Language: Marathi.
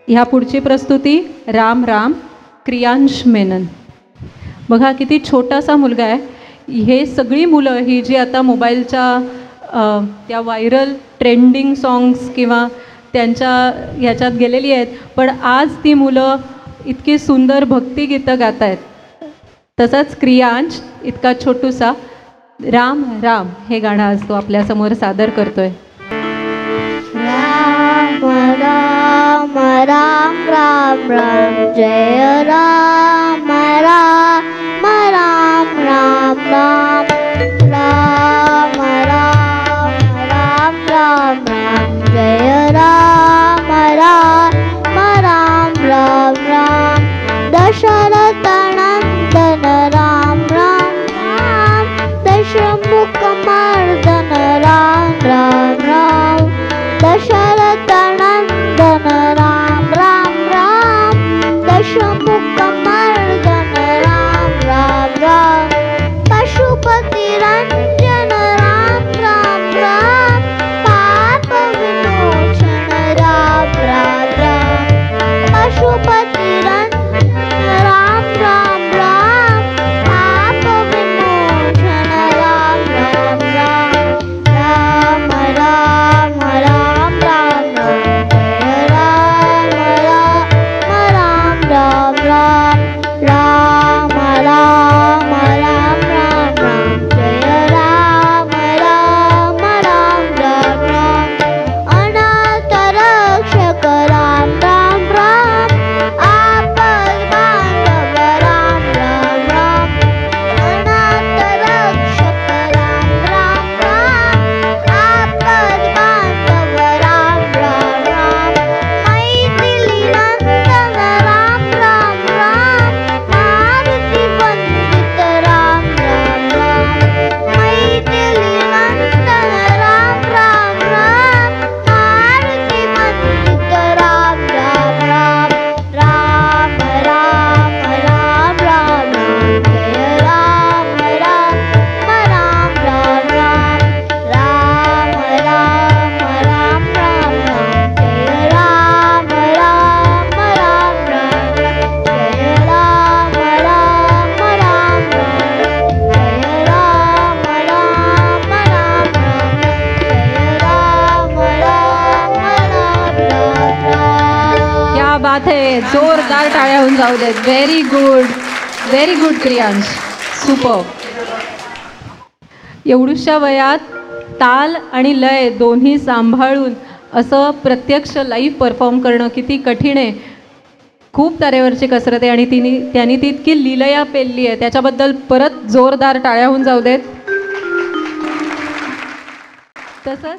ह्या पुढची प्रस्तुती राम राम क्रियांश मेनन. बघा किती छोटासा मुलगा आहे. हे सगळी मुलं ही जी आता मोबाईलच्या त्या व्हायरल ट्रेंडिंग सॉंग्स किंवा त्यांच्या ह्याच्यात गेलेली आहेत, पण आज ती मुलं इतकी सुंदर भक्तिगीतं गात आहेत. तसंच क्रियांश इतका छोटूसा राम राम हे गाणं आज तो आपल्यासमोर सादर करतोय. राम राम राम राम राम जय राम राम राम राम राम राम राम राम राम राम जय राम राम राम राम राम दशरथ नंदन राम राम राम दशमुख मर्दन राम राम राम दशरथ नंदन राम राम राम दशमुख मर्दन राम राम राम पशुपति रंजन राम राम राम पाप विमोचन राम राम राम पशुपति रंजन राम राम राम पाप विमोचन राम राम राम राम राम राम राम जय राम राम राम राम राम राम राम राम जय राम राम राम राम अनाथ रक्षक राम राम राम आपद बांधव राम राम राम अनाथ रक्षक राम राम राम आपद बांधव राम राम राम मैथिली नंदन राम राम राम मारुती वंदित राम राम राम मैथिली नंदन राम राम राम मारुती वंदित राम राम राम राम राम राम राम जय राम राम राम राम राम राम राम राम राम जय राम राम राम राम जय राम राम राम राम जय राम राम राम राम जय राम राम राम राम. क्या बात है, जोरदार टाळ्या होऊन जाऊ देत. Very good Kriyansh, super. एवढ्याशा वयात ताल आणि लय दोन्ही सांभाळून असं प्रत्यक्ष लाईव्ह परफॉर्म करणं किती कठीण आहे. खूप तारेवरची कसरत आहे आणि त्यांनी ती इतकी लीलया पेलली आहे. त्याच्याबद्दल परत जोरदार टाळ्या होऊन जाऊ देत. तसंच